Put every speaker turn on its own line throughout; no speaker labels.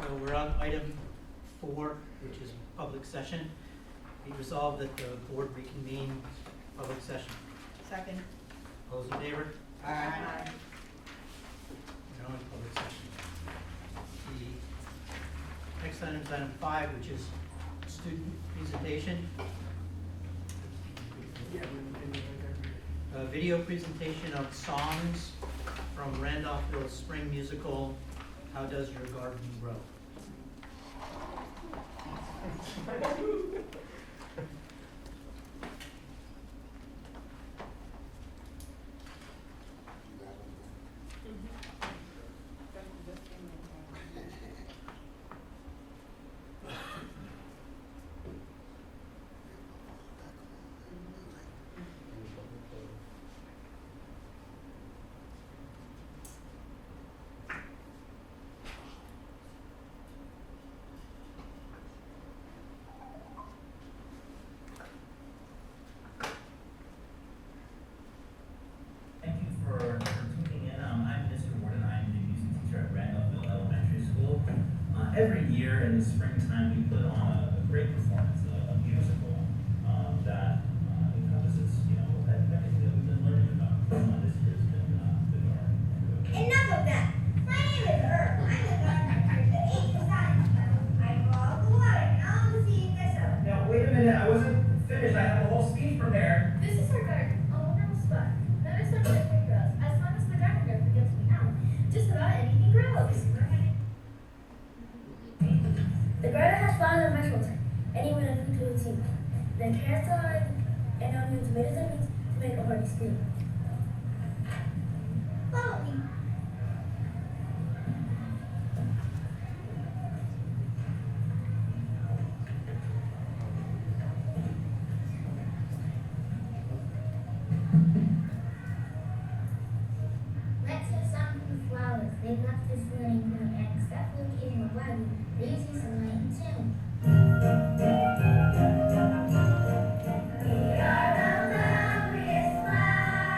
So we're on item 4, which is public session. Be resolved that the board reconvene public session.
Second.
All those in favor?
Aye.
We're on public session. The next item is item 5, which is student presentation. A video presentation of songs from Randolphville's spring musical, How Does Your Garden Grow?
Thank you for tuning in. I'm Mr. Warden. I'm the music teacher at Randolphville Elementary School. Every year in the springtime, we put on a great performance, a musical that encompasses, everything that we've been learning about. This year's been our
Enough of that. My name is Herb. I'm the gardener here at the 8th science level. I grow all the water and all the seeds myself.
Now, wait a minute. I wasn't finished. I have a whole speech prepared.
This is our garden, a wonderful spot. Notice how everything grows. As long as the garden grows begins to out, just about anything grows.
The garden has flowers and vegetables. Anyone who food to its seeds. Then carrots and onions, tomatoes and beans to make a hearty stew. Follow me. Let's hear some from the flowers. They've left this morning and except for the occasional wagon, they usually some light tune. We are the loveliest flowers.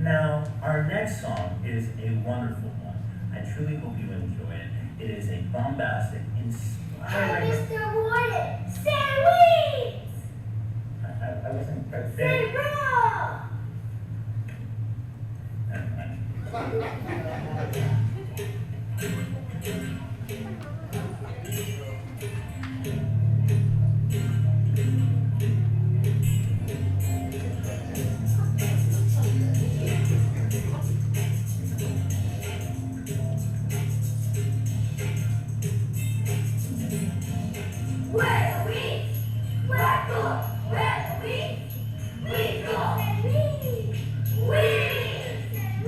Now, our next song is a wonderful one. I truly hope you enjoy it. It is a bombastic, inspiring...
Hey, Mr. Warden, say we!
I wasn't quite
Say
finished.
raw! Where are we? Where go? Where are we? We go. We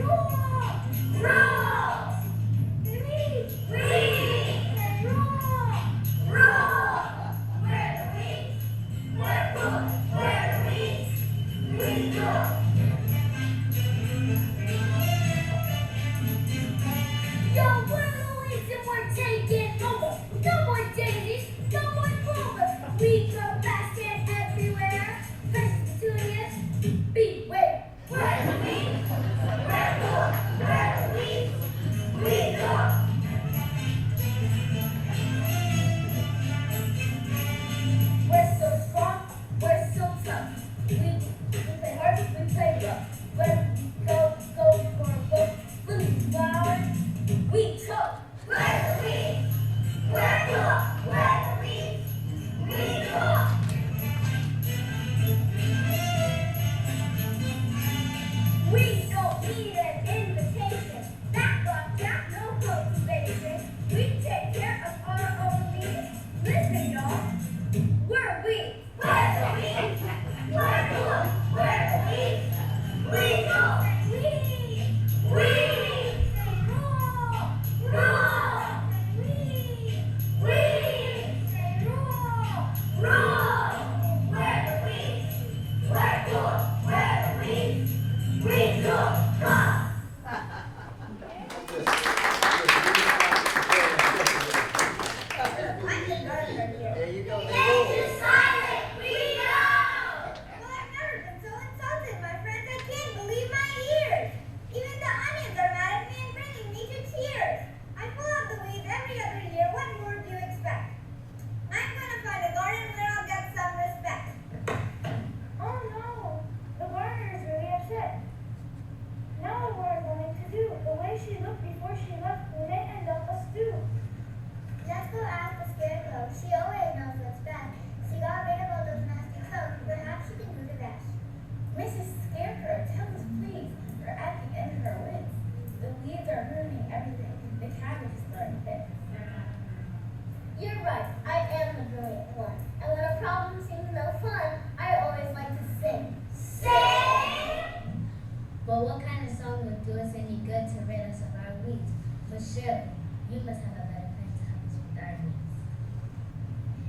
roll. Roll. We roll. Roll. Where are we? Where go? Where are we? We go. Yo, we're always and we're taking over. No more daisies, no more clover. We go fast and everywhere. Pestilence, beware. Where are we? Where go? Where are we? We go. We're so strong, we're so tough. We play hard, we play rough. When we go for a boat, when we flower, we talk. Where are we? Where go? Where are we? We go. We don't need an invitation. That got no cultivation. We take care of our own needs. Listen, y'all. Where are we? Where are we? Where go? Where are we? We go. We roll. Roll. We roll. Roll. Where are we? Where go? Where are we? We go. Go.
There you go.
Get to silent. We go.
Well, I've never been so insulted, my friends. I can't believe my ears. Even the onions are mad at me and bringing me to tears. I pull out the weeds every other year. What more do you expect? I'm gonna find a garden where I'll get some respect.
Oh no, the gardener is really upset. Now what are we going to do? The way she looked before she left, we may end up a stew.
Just go ask the scarecrow. She always knows what's best. She got rid of all those nasty clothes. Perhaps she can do the best.
Mrs. Scarecrow, tell us please. We're at the end of our wits. The weeds are ruining everything. The cabbage is throwing fits.
You're right. I am the brilliant one. And when a problem seems no fun, I always like to sing. Sing!
But what kind of song would do us any good to rid us of our weeds? For surely, you must have a better plan to help us with our needs.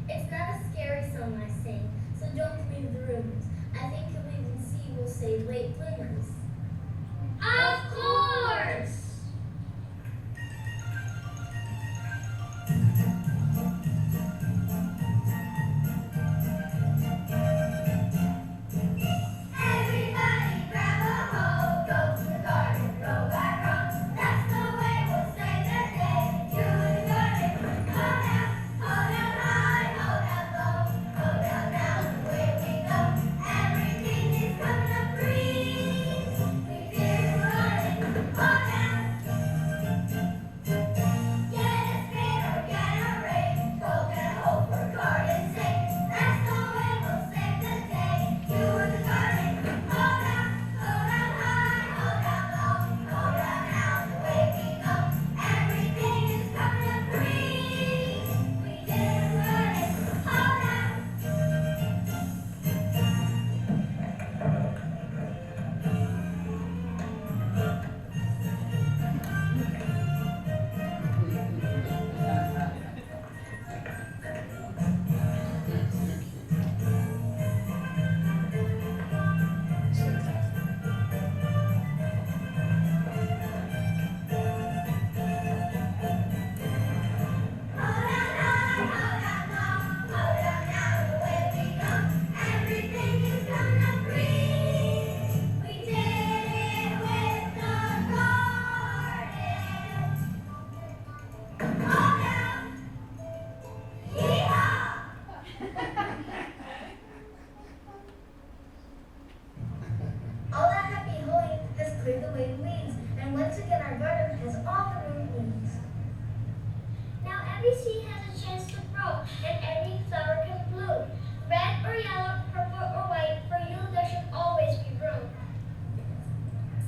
It's not a scary song I sing, so don't believe the rumors. I think you'll even see we'll save late bloomers. Of course! Everybody grab a hoe, go to the garden, row by row. That's the way we'll save the day. You in the garden, go down high, go down low, go down, away we go. Everything is coming up green.
clear the way weeds, and once again our garden has all the room it needs.
Now every seed has a chance to grow, and every flower can bloom. Red or yellow, purple or white, for you there should always be room.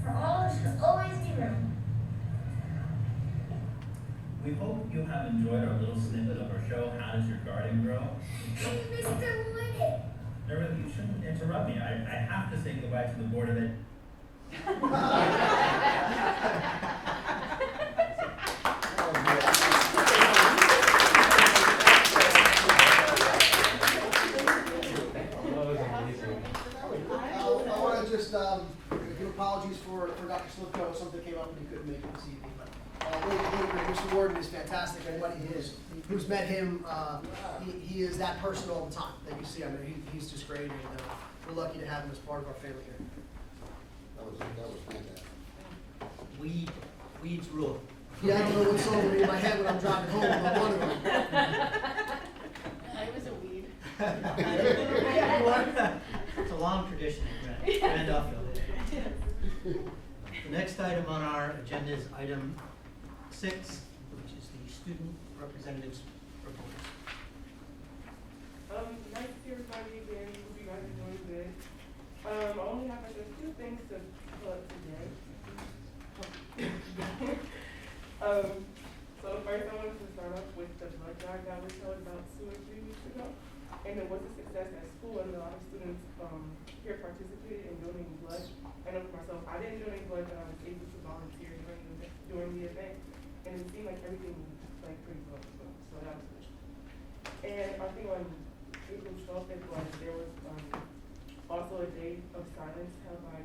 For all there should always be room.
We hope you have enjoyed our little snippet of our show, How Does Your Garden Grow?
Hey, Mr. Wooded.
Remember, you shouldn't interrupt me. I have to say goodbye to the Board of Ed.
I want to just give apologies for Dr. Slivko. Something came up and he couldn't make it this evening. Mr. Warden is fantastic. Anybody who's met him, he is that person all the time that you see. I mean, he's just great, and we're lucky to have him as part of our family here.
That was fantastic.
Weeds rule.
Yeah, I don't know what song in my head when I'm driving home, but one of them.
I was a weed.
It's a long tradition in Randolphville. The next item on our agenda is item 6, which is the student representatives report.
Nice to see everybody again. Hope you guys are doing good. I only have just 2 things to pull up today. So first I wanted to start off with the blood drive that was held about 2 or 3 weeks ago. And it was a success at school, and a lot of students here participated in donating blood. I know for myself, I didn't donate blood, but I was able to volunteer during the event. And it seemed like everything was like pretty well. So that was good. And I think on April 12th as well, there was also a day of silence held by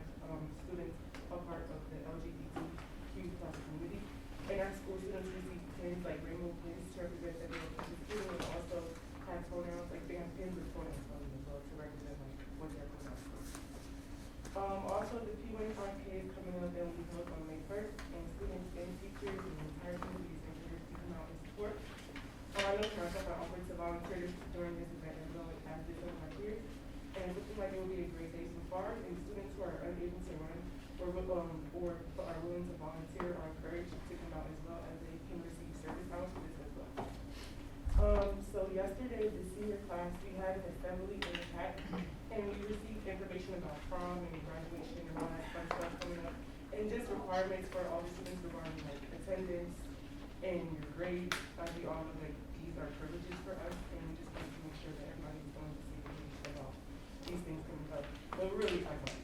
students a part of the LGBTQ+ community. And our school students received pins like rainbow pins to represent that they were participating, and also had pronouns, like they have pins with pronouns on them as well to represent like what their pronouns were. Also the P15K is coming up and will be held on May 1st, and students and teachers and the entire community is encouraged to come out and support. I know for myself, I offered to volunteer during this event as well as did some of my peers, and it looks like it will be a great day so far, and students who are unable to run or are willing to volunteer are encouraged to come out as well, as they can receive service hours for this as well. So yesterday, the senior class, we had an assembly in the pack, and we received information about prom and graduation and all that fun stuff coming up, and just requirements for all the students regarding like attendance and your grades. As we all know, like these are privileges for us, and we just want to make sure that everybody's going to see about these things coming up. But we're really ironic.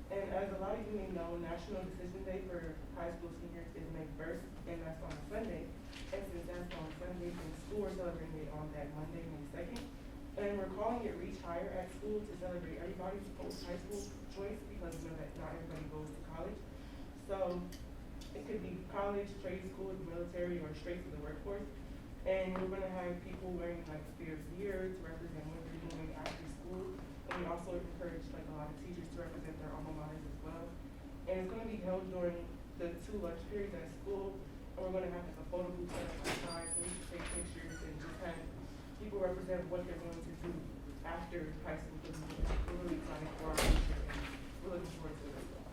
And as a lot of you may know, National Decision Day for high school seniors is May 1st, and that's on Sunday. And since that's on Sunday, then school we're celebrating it on that Monday, May 2nd. And we're calling it Reach Higher at School to celebrate everybody's post-high school choice, because we know that not everybody goes to college. So it could be college, trade school, military, or straight to the workforce. And we're gonna have people wearing like their gear to represent what they're doing after school. And we also encourage like a lot of teachers to represent their alma maters as well. And it's gonna be held during the 2 lunch periods at school. And we're gonna have like a photo booth set up outside so we can take pictures and just have people represent what they're going to do after high school. Because we're really excited for our future, and we're looking forward to it as well.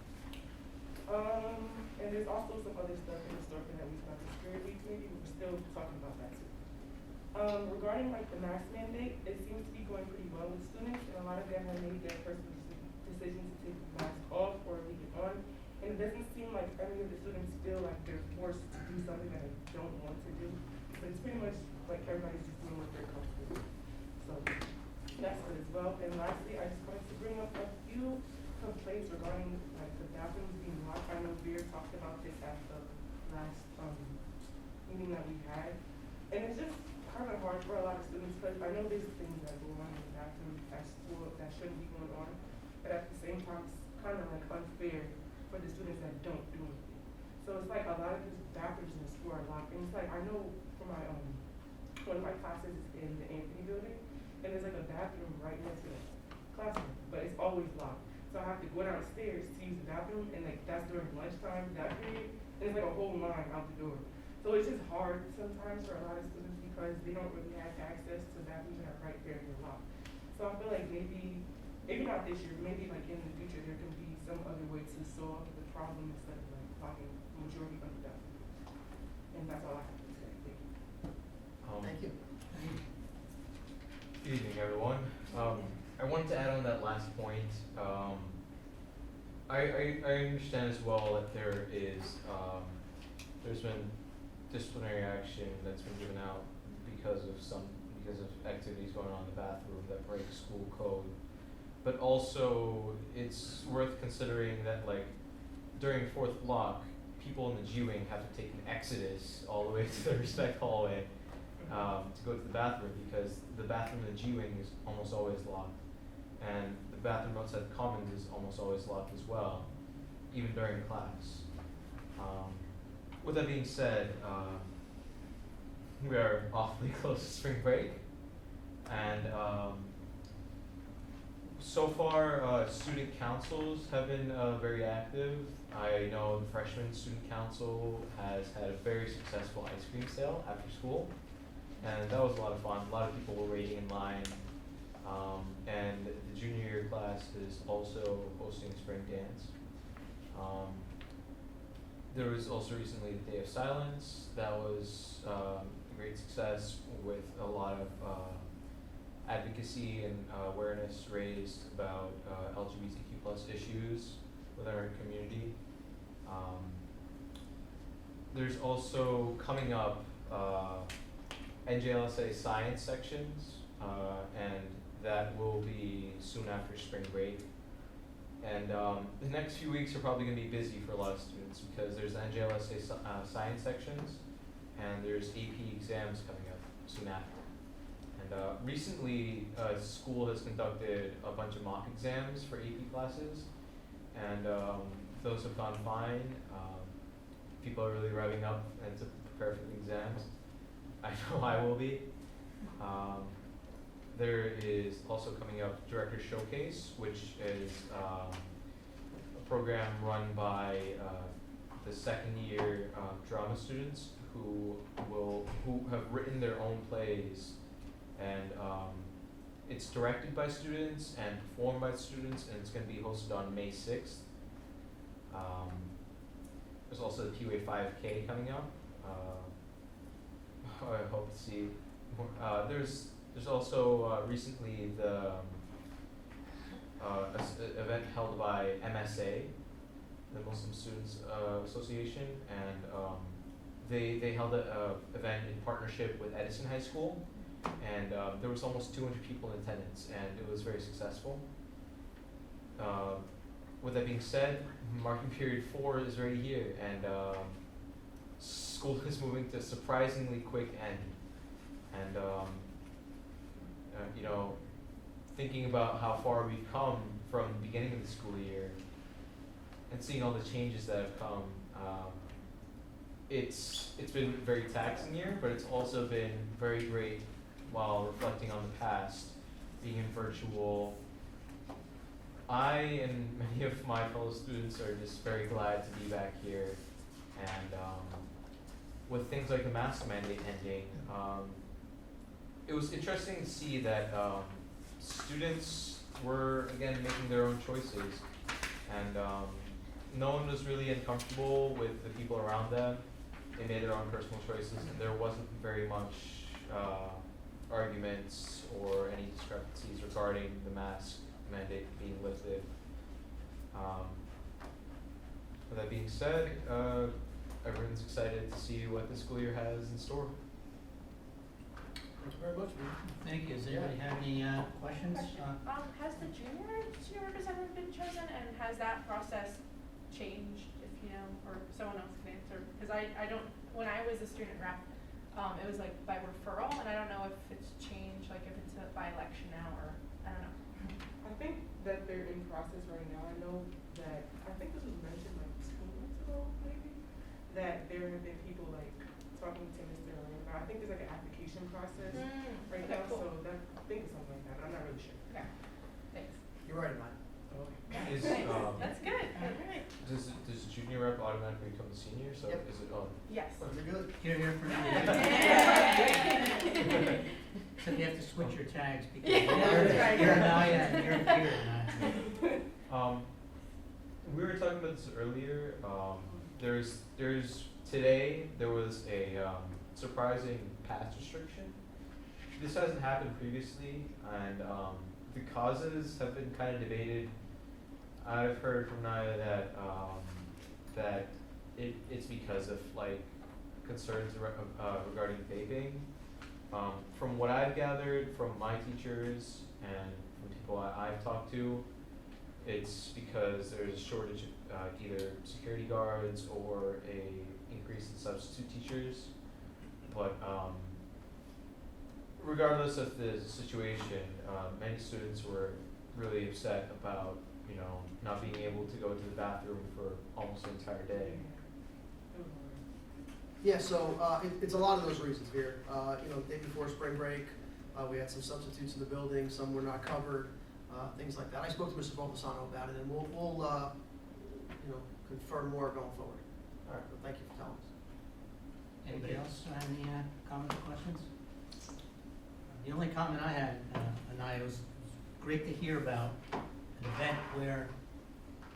And there's also some other stuff in the store that we about the Spirit Week maybe, but we're still talking about that too. Regarding like the mask mandate, it seems to be going pretty well with students, and a lot of them have made their personal decision to take the mask off or leave it on. And it doesn't seem like any of the students feel like they're forced to do something that they don't want to do. But it's pretty much like everybody's just doing what they're comfortable with. So that's good as well. And lastly, I just wanted to bring up a few complaints regarding like the bathrooms being locked. I know Veer talked about this at the last meeting that we had. And it's just kind of hard for a lot of students, because I know there's things that go on in the bathroom at school that shouldn't be going on, but at the same time, it's kind of like unfair for the students that don't do anything. So it's like a lot of these bathrooms in the school are locked, and it's like, I know for my one of my classes is in the Anthony building, and there's like a bathroom right next to the classroom, but it's always locked. So I have to go downstairs to use the bathroom, and like that's during lunchtime, that period, and it's like a whole line out the door. So it's just hard sometimes for a lot of students, because they don't really have access to bathrooms that are right there in the lock. So I feel like maybe not this year, maybe like in the future, there can be some other way to solve the problem instead of like talking majority unproductive. And that's all I have to say. Thank you.
Thank you.
Good evening, everyone. I wanted to add on that last point. I understand as well that there's been disciplinary action that's been given out because of activities going on in the bathroom that break school code. But also, it's worth considering that like during fourth block, people in the G wing have to take an exodus all the way to the respect hallway to go to the bathroom, because the bathroom in the G wing is almost always locked, and the bathroom outside the commons is almost always locked as well, even during class. With that being said, we are awfully close to spring break, and so far student councils have been very active. I know the freshman student council has had a very successful ice cream sale after school, and that was a lot of fun. A lot of people were waiting in line, and the junior year class is also hosting a spring dance. There was also recently the Day of Silence. That was a great success with a lot of advocacy and awareness raised about LGBTQ plus issues within our community. There's also coming up NJLSA science sections, and that will be soon after spring break. And the next few weeks are probably going to be busy for a lot of students, because there's NJLSA science sections, and there's AP exams coming up soon after. And recently, school has conducted a bunch of mock exams for AP classes, and those have gone fine. People are really revving up and to prepare for the exams. I know I will be. There is also coming up Director Showcase, which is a program run by the second year drama students who have written their own plays, and it's directed by students and performed by students, and it's going to be hosted on May 6th. There's also the PUA 5K coming up. I hope to see more. There's also recently the event held by MSA, the Muslim Students Association, and they held an event in partnership with Edison High School, and there was almost 200 people in attendance, and it was very successful. With that being said, marking period 4 is already here, and school is moving to a surprisingly quick end. And you know, thinking about how far we've come from the beginning of the school year and seeing all the changes that have come, it's been a very taxing year, but it's also been very great while reflecting on the past, being in virtual. I and many of my fellow students are just very glad to be back here, and with things like the mask mandate ending, it was interesting to see that students were again making their own choices, and no one was really uncomfortable with the people around them. They made their own personal choices, and there wasn't very much arguments or any discrepancies regarding the mask mandate being lifted. With that being said, everyone's excited to see what the school year has in store.
Thank you very much, man.
Thank you. Does anybody have any questions?
Has the junior representative been chosen, and has that process changed, if you know, or someone else can answer? Because I don't, when I was a student rep, it was like by referral, and I don't know if it's changed, like if it's by election now, or I don't know.
I think that they're in process right now. I know that, I think this was mentioned like 2 months ago, maybe, that there have been people like talking to Mr. Lane, but I think there's like an application process right
Okay,
now,
cool.
so that, I think it's something like that, but I'm not really sure.
Okay, thanks.
You're right, Mike.
Is,
Thanks. That's good. All right.
does junior rep automatically become the senior? So
Yep.
is it
Yes.
You're good.
You're here for Except you have to switch your tags because
Yeah, that's right.
you're a Naya and you're here.
We were talking about this earlier. Today there was a surprising pass restriction. This hasn't happened previously, and the causes have been kind of debated. I've heard from Naya that it's because of like concerns regarding vaping. From what I've gathered from my teachers and from people I've talked to, it's because there's a shortage of either security guards or a increase in substitute teachers. But regardless of the situation, many students were really upset about, you know, not being able to go to the bathroom for almost the entire day.
Yeah, so it's a lot of those reasons here. You know, the day before spring break, we had some substitutes in the building, some were not covered, things like that. I spoke to Mr. Volpasano about it, and we'll you know, confirm more going forward.
All right.
But thank you for telling us.
Anybody else have any comments or questions? The only comment I had, Anaya, was great to hear about an event where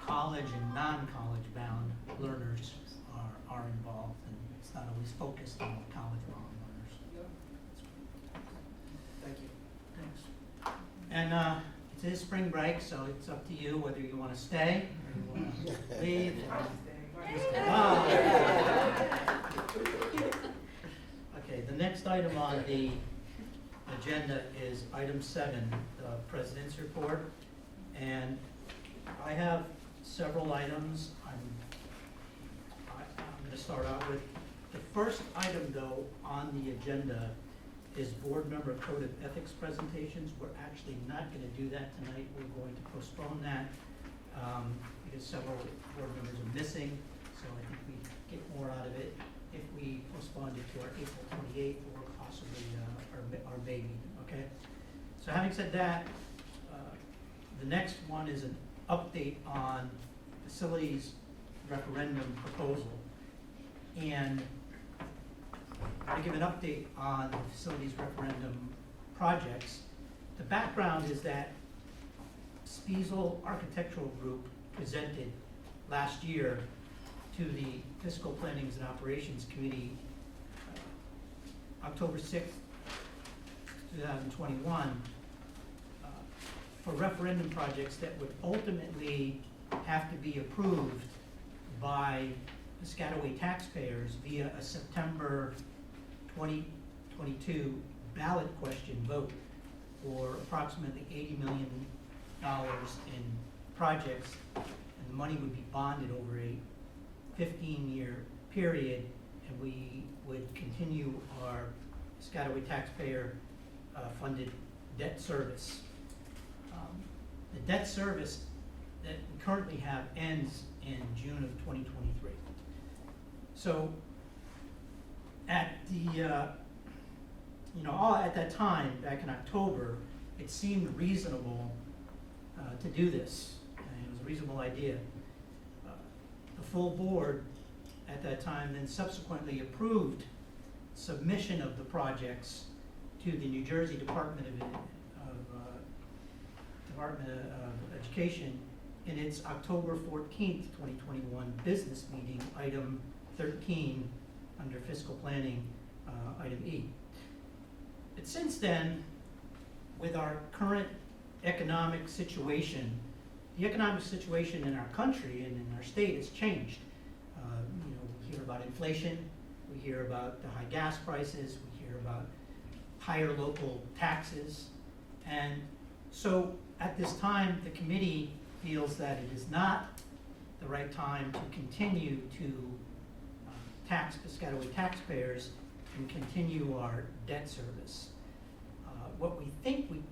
college and non-college bound learners are involved, and it's not always focused on college bound learners.
Thank you.
Thanks. And it is spring break, so it's up to you whether you want to stay or you want to leave. Okay, the next item on the agenda is item 7, the President's Report. And I have several items I'm going to start out with. The first item, though, on the agenda is board member code of ethics presentations. We're actually not going to do that tonight. We're going to postpone that because several board members are missing. So I think we get more out of it if we postponed it to our April 28th or possibly our May meeting, okay? So having said that, the next one is an update on facilities referendum proposal. And I'm going to give an update on the facilities referendum projects. The background is that Spiesel Architectural Group presented last year to the Fiscal Plannings and Operations Committee, October 6th, 2021, for referendum projects that would ultimately have to be approved by the Piscataway taxpayers via a September 2022 ballot question vote for approximately $80 million in projects, and the money would be bonded over a 15-year period, and we would continue our Piscataway taxpayer funded debt service. The debt service that we currently have ends in June of 2023. So at the, at that time, back in October, it seemed reasonable to do this. And it was a reasonable idea. The full board at that time then subsequently approved submission of the projects to the New Jersey Department of Education in its October 14th, 2021 business meeting, item 13, under fiscal planning, item E. But since then, with our current economic situation, the economic situation in our country and in our state has changed. We hear about inflation, we hear about the high gas prices, we hear about higher local taxes, and so at this time, the committee feels that it is not the right time to continue to tax Piscataway taxpayers and continue our debt service. What we think we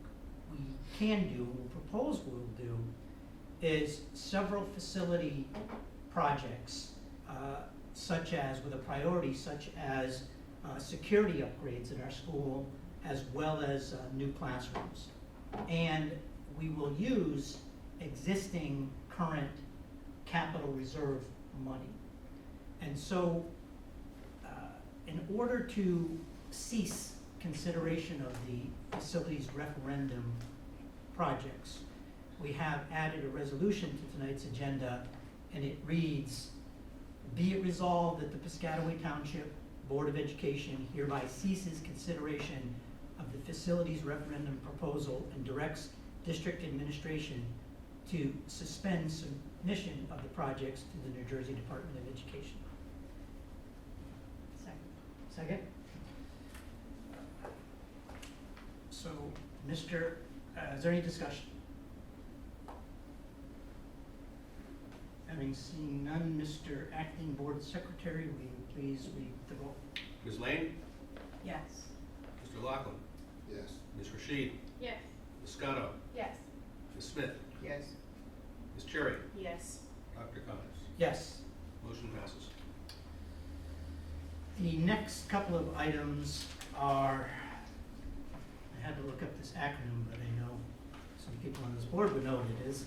can do, we'll propose we'll do, is several facility projects, such as, with a priority such as security upgrades in our school, as well as new classrooms. And we will use existing current capital reserve money. And so, in order to cease consideration of the facilities referendum projects, we have added a resolution to tonight's agenda and it reads, "Be it resolved that the Piscataway Township Board of Education hereby ceases consideration of the facilities referendum proposal and directs district administration to suspend submission of the projects to the New Jersey Department of Education." Second? So, is there any discussion? Having seen none, Mr. Acting Board Secretary, will you please read the vote?
Ms. Lane?
Yes.
Mr. Loughlin?
Yes.
Ms. Rashid?
Yes.
Ms. Scotto?
Yes.
Ms. Smith?
Yes.
Ms. Cherry?
Yes.
Dr. Connors?
Yes.
Motion passes.
The next couple of items are, I had to look up this acronym, but I know some people on this board would know what it is.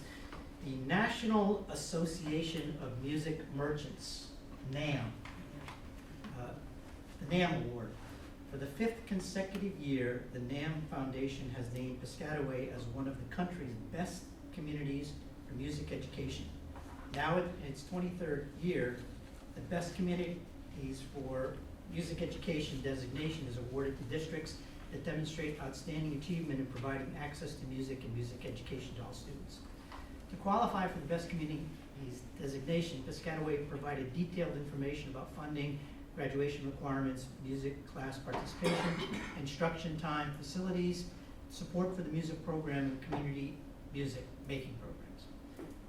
The National Association of Music Merchants, NAM. The NAM Award. For the 5th consecutive year, the NAM Foundation has named Piscataway as one of the country's best communities for music education. Now in its 23rd year, the best communities for music education designation is awarded to districts that demonstrate outstanding achievement in providing access to music and music education to all students. To qualify for the best communities designation, Piscataway provided detailed information about funding, graduation requirements, music class participation, instruction time, facilities, support for the music program, and community music making programs.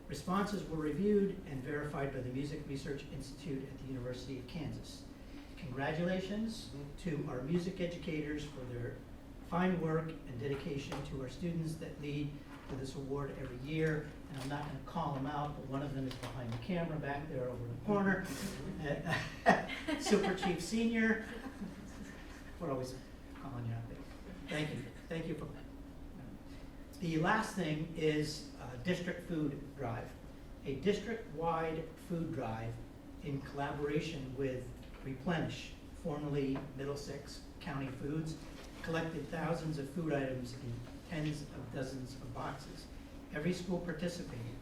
Responses were reviewed and verified by the Music Research Institute at the University of Kansas. Congratulations to our music educators for their fine work and dedication to our students that lead to this award every year. And I'm not going to call them out, but one of them is behind the camera back there over in the corner. Super Chief Senior. We're always calling you out there. Thank you. Thank you for that. The last thing is District Food Drive. A district-wide food drive in collaboration with Replenish, formerly Middlesex County Foods, collected thousands of food items in tens of dozens of boxes. Every school participated.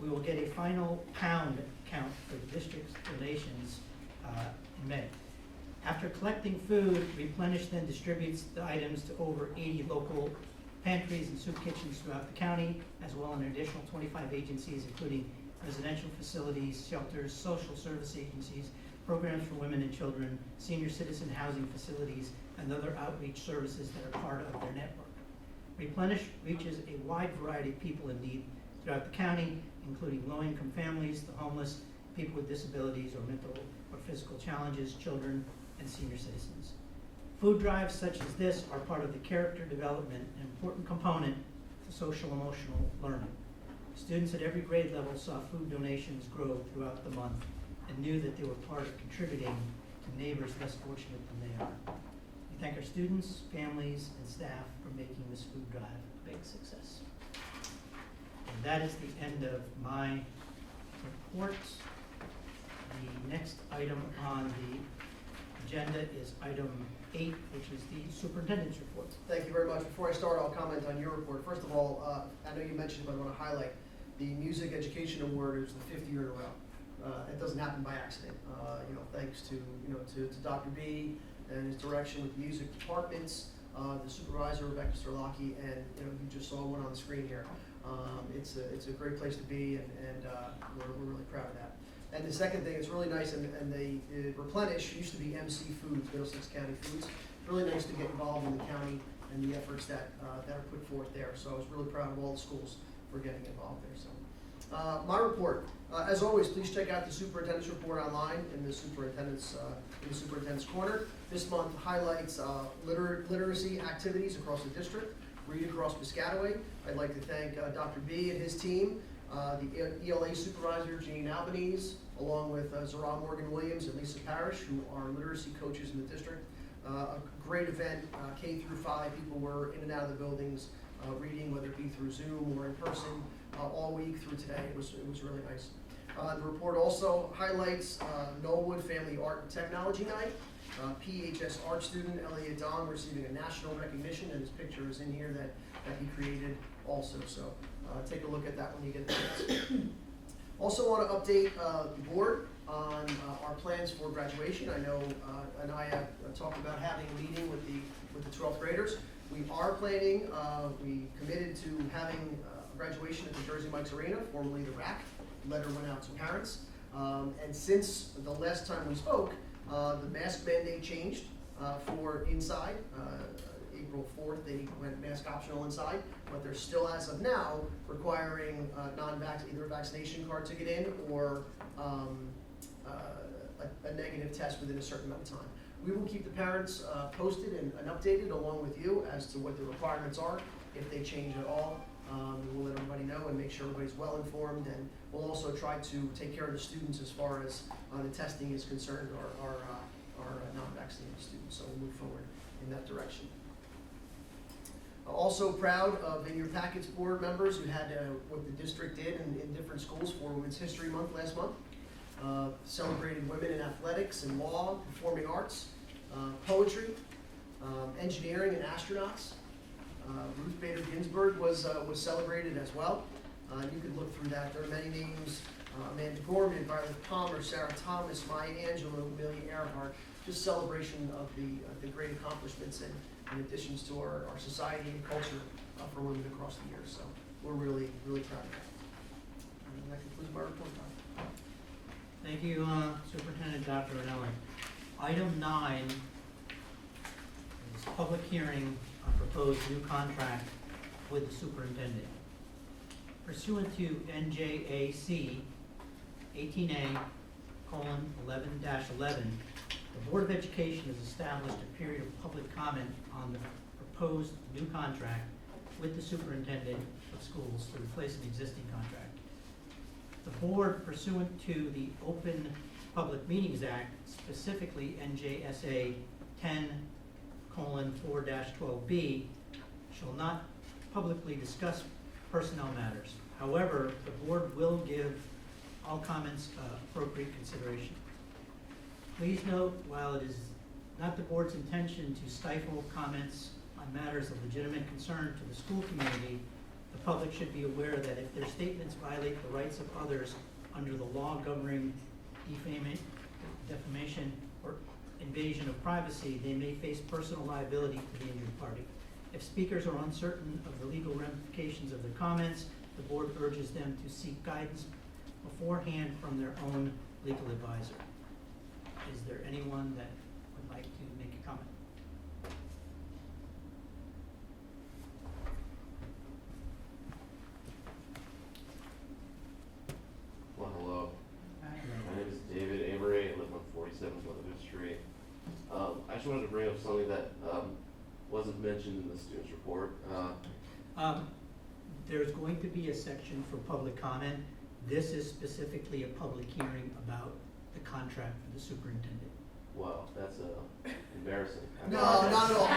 We will get a final pound count for the district's donations in May. After collecting food, Replenish then distributes the items to over 80 local pantries and soup kitchens throughout the county, as well as an additional 25 agencies, including residential facilities, shelters, social service agencies, programs for women and children, senior citizen housing facilities, and other outreach services that are part of their network. Replenish reaches a wide variety of people in need throughout the county, including low-income families, the homeless, people with disabilities or mental or physical challenges, children, and senior citizens. Food drives such as this are part of the character development, an important component to social-emotional learning. Students at every grade level saw food donations grow throughout the month and knew that they were part of contributing to neighbors less fortunate than they are. We thank our students, families, and staff for making this food drive a big success. And that is the end of my report. The next item on the agenda is item 8, which is the superintendent's report.
Thank you very much. Before I start, I'll comment on your report. First of all, I know you mentioned, but I want to highlight the Music Education Award is the 5th year in a row. It doesn't happen by accident. Thanks to Dr. B and his direction with the music departments, the supervisor Rebecca Sterlocki, and you just saw one on the screen here. It's a great place to be, and we're really proud of that. And the second thing, it's really nice, and they Replenish used to be MC Foods, Middlesex County Foods. Really nice to get involved in the county and the efforts that are put forth there. So I was really proud of all the schools for getting involved there. So my report, as always, please check out the superintendent's report online in the superintendent's corner. This month highlights literacy activities across the district, read across Piscataway. I'd like to thank Dr. B and his team. The ELA supervisor, Jeanine Albanese, along with Zara Morgan-Williams and Lisa Parrish, who are literacy coaches in the district. A great event, K through 5, people were in and out of the buildings reading, whether it be through Zoom or in person, all week through today. It was really nice. The report also highlights Knollwood Family Art and Technology Night. PHS art student Elliot Dong receiving a national recognition, and his picture is in here that he created also. So take a look at that when you get the chance. Also want to update the board on our plans for graduation. I know Anaya talked about having a meeting with the 12th graders. We are planning, we committed to having graduation at the Jersey Mike's Arena, formerly the RAC. Letter went out to parents. And since the last time we spoke, the mask mandate changed for inside. April 4th, they went mask optional inside, but they're still, as of now, requiring either a vaccination card to get in or a negative test within a certain amount of time. We will keep the parents posted and updated along with you as to what the requirements are, if they change at all. We'll let everybody know and make sure everybody's well informed, and we'll also try to take care of the students as far as the testing is concerned, our non-vaccinated students, so we'll move forward in that direction. Also proud of in your packets board members who had what the district did in different schools for Women's History Month last month. Celebrated women in athletics and law, performing arts, poetry, engineering and astronauts. Ruth Bader Ginsburg was celebrated as well. You could look through that. There are many names: Amanda Gorman, Violet Palmer, Sarah Thomas, Maya Angelou, Amelia Earhart. Just celebration of the great accomplishments and additions to our society and culture for women across the years. So we're really, really proud of that. And that concludes my report, Tom.
Thank you, Superintendent Dr. Ranelli. Item 9 is public hearing on proposed new contract with the superintendent. Pursuant to NJAC 18A:11-11, the Board of Education has established a period of public comment on the proposed new contract with the superintendent of schools to replace an existing contract. The board, pursuant to the Open Public Meetings Act, specifically NJSA 10:4-12B, shall not publicly discuss personnel matters. However, the board will give all comments appropriate consideration. Please note, while it is not the board's intention to stifle comments on matters of legitimate concern to the school community, the public should be aware that if their statements violate the rights of others under the law governing defamation, or invasion of privacy, they may face personal liability to the injured party. If speakers are uncertain of the legal ramifications of their comments, the board urges them to seek guidance beforehand from their own legal advisor. Is there anyone that would like to make a comment?
Well, hello. My name is David Amory. I live on 47 Leatherwood Street. I just wanted to bring up something that wasn't mentioned in the student's report.
There's going to be a section for public comment. This is specifically a public hearing about the contract for the superintendent.
Wow, that's embarrassing.
No, not at all.